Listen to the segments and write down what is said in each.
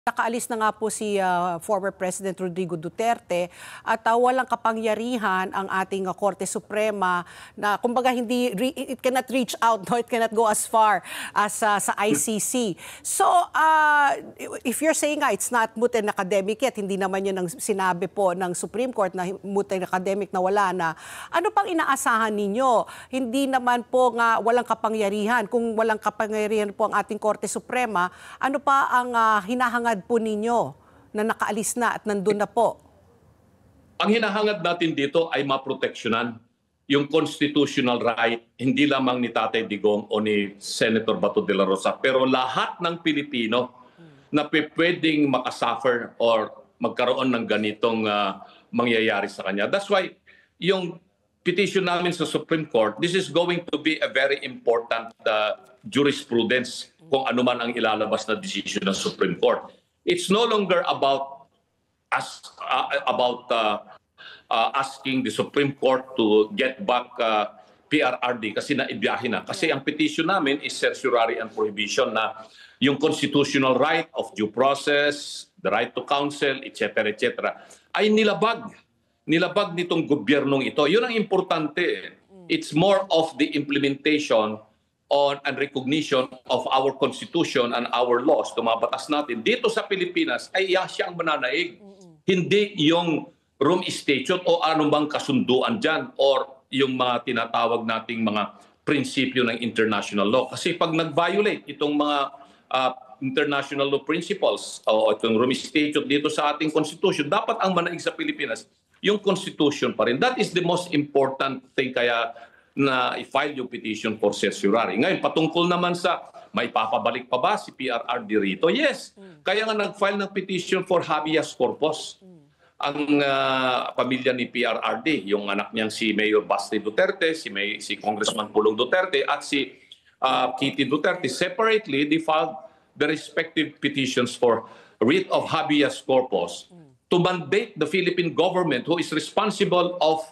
Nakaalis na nga po si former President Rodrigo Duterte at walang kapangyarihan ang ating Korte Suprema na kumbaga it cannot reach out, no? It cannot go as far as sa ICC. So if you're saying nga it's not moot and academic yet, hindi naman yun ang sinabi po ng Supreme Court na moot and academic na wala na, ano pang inaasahan ninyo? Hindi naman po nga walang kapangyarihan. Kung walang kapangyarihan po ang ating Korte Suprema, ano pa ang hinahangad po ninyo na nakaalis na at nandun na po? Ang hinahangad natin dito ay maproteksyonan yung constitutional right, hindi lamang ni Tatay Digong o ni Senator Bato de la Rosa, pero lahat ng Pilipino na pwedeng makasuffer or magkaroon ng ganitong mangyayari sa kanya. That's why yung petition namin sa Supreme Court, this is going to be a very important jurisprudence kung ano man ang ilalabas na decision ng Supreme Court. It's no longer about asking the Supreme Court to get back PRRD kasi naibiyahe na. Kasi ang petition namin is certiorari and prohibition na yung constitutional right of due process, the right to counsel, etc., etc., ay nilabag nitong gobyernong ito. Yun ang importante. It's more of the implementation on and recognition of our Constitution and our laws, mga batas natin. Dito sa Pilipinas ay siya ang mananaig. Hindi yung Rome Statute o anumang kasunduan dyan or yung mga tinatawag nating mga prinsipyo ng international law. Kasi pag nag-violate itong mga international law principles o itong Rome Statute dito sa ating Constitution, dapat ang manaig sa Pilipinas yung Constitution pa rin. That is the most important thing kaya na i-file yung petition for certiorari. Ngayon, patungkol naman sa may papabalik pa ba si PRRD rito? Yes. Kaya nga nag-file ng petition for habeas corpus. Ang pamilya ni PRRD, yung anak niyang si Mayor Basti Duterte, si Congressman Pulong Duterte, at si Kitty Duterte, separately, they filed the respective petitions for writ of habeas corpus to mandate the Philippine government who is responsible of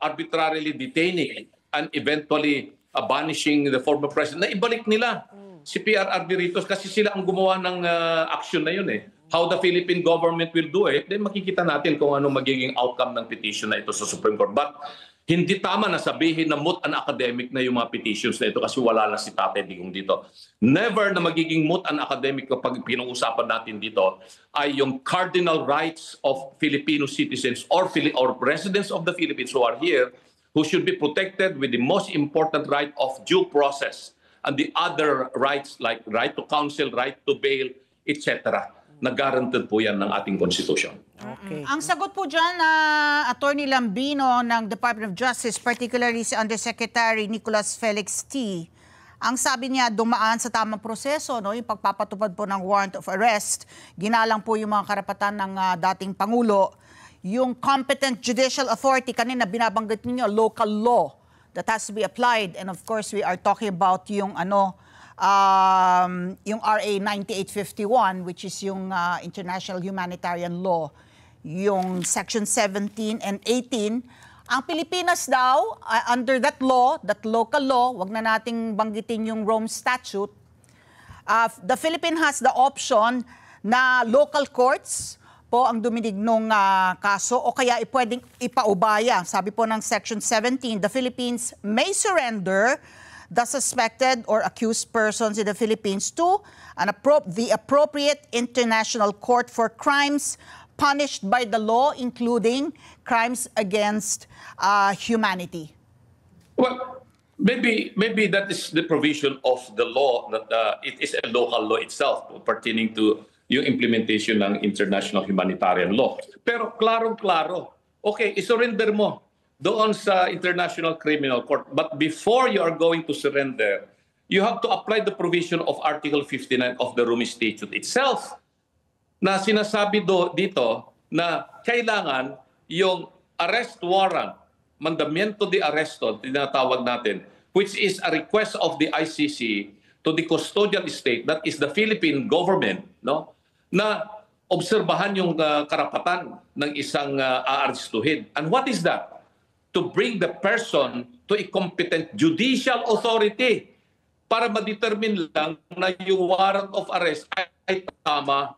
arbitrarily detaining and eventually banishing the former president, na ibalik nila si PRRD rito kasi sila ang gumawa ng action na yun eh. How the Philippine government will do it, then makikita natin kung ano magiging outcome ng petition na ito sa Supreme Court. But hindi tama na sabihin na moot and academic na yung mga petitions na ito kasi wala na si Tatay Digong dito. Never na magiging moot and academic kapag pinag-usapan natin dito ay yung cardinal rights of Filipino citizens or residents of the Philippines who are here, who should be protected with the most important right of due process and the other rights like right to counsel, right to bail, etc. Nag-guaranteed po yan ng ating Constitution. Okay. Ang sagot po dyan, Attorney Lambino ng Department of Justice, particularly si Undersecretary Nicolas Felix T., ang sabi niya dumaan sa tamang proseso, no, yung pagpapatupad po ng warrant of arrest, ginalang po yung mga karapatan ng dating Pangulo, yung competent judicial authority, kanina binabanggit niyo local law that has to be applied, and of course we are talking about yung yung RA 9851, which is yung international humanitarian law, yung section 17 and 18. Ang Pilipinas daw, under that law, that local law, wag na nating banggitin yung Rome Statute, the Philippines has the option na local courts po ang duminig ng kaso o kaya pwedeng ipaubaya. Sabi po ng section 17, the Philippines may surrender the suspected or accused persons in the Philippines to the appropriate international court for crimes punished by the law, including crimes against humanity. Well, maybe that is the provision of the law, that it is a local law itself pertaining to yung implementation ng international humanitarian law. Pero klarong-klaro, okay, isurrender mo doon sa International Criminal Court. But before you are going to surrender, you have to apply the provision of Article 59 of the Rome Statute itself na sinasabi dito na kailangan yung arrest warrant, mandamiento de arresto, tinatawag natin, which is a request of the ICC to the custodial state, that is the Philippine government, no, na obserbahan yung karapatan ng isang aarestuhin. And what is that? To bring the person to a competent judicial authority para ma-determine lang na yung warrant of arrest ay tama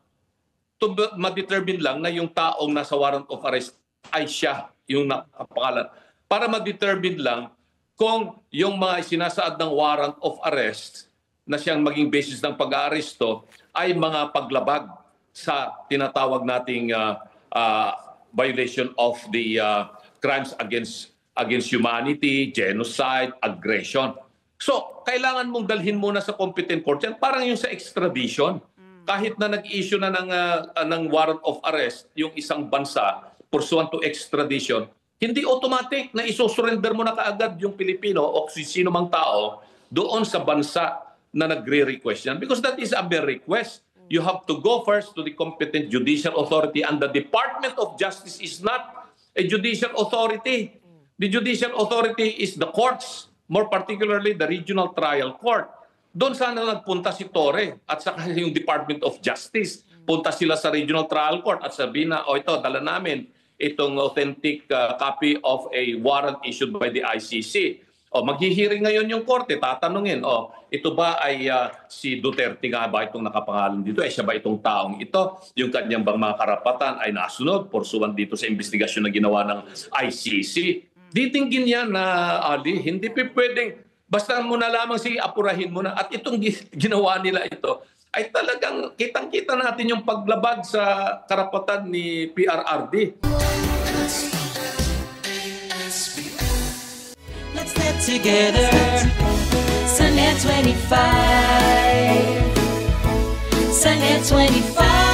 ma-determine lang na yung taong nasa warrant of arrest ay siya, yung nakapangalan. Para ma-determine lang kung yung mga sinasaad ng warrant of arrest na siyang maging basis ng pag-aaresto ay mga paglabag sa tinatawag nating violation of the crimes against humanity, genocide, aggression. So, kailangan mong dalhin muna sa competent court yan. Parang yung sa extradition. Kahit na nag-issue na ng warrant of arrest yung isang bansa pursuant to extradition, hindi automatic na isusurrender mo na kaagad yung Pilipino o sino mang tao doon sa bansa na nagre-request yan. Because that is a mere request. You have to go first to the competent judicial authority, and the Department of Justice is not a judicial authority. The judicial authority is the courts, more particularly the Regional Trial Court. Doon sana nagpunta si Torre at saka yung Department of Justice. Punta sila sa Regional Trial Court at sabihin na, ito, dala namin itong authentic copy of a warrant issued by the ICC. Maghihiring ngayon yung korte, tatanungin, ito ba ay si Duterte nga ba itong nakapangalan dito? Siya ba itong taong ito? Yung kanyang bang mga karapatan ay nasunod pursuant dito sa investigasyon na ginawa ng ICC? Ditinggin yan na, Ali, hindi pwedeng, basta mo na lamang apurahin mo na. At itong ginawa nila ito, ay talagang kitang-kita natin yung paglabag sa karapatan ni PRRD. Let's get together, Sunnet 25, Sunnet 25.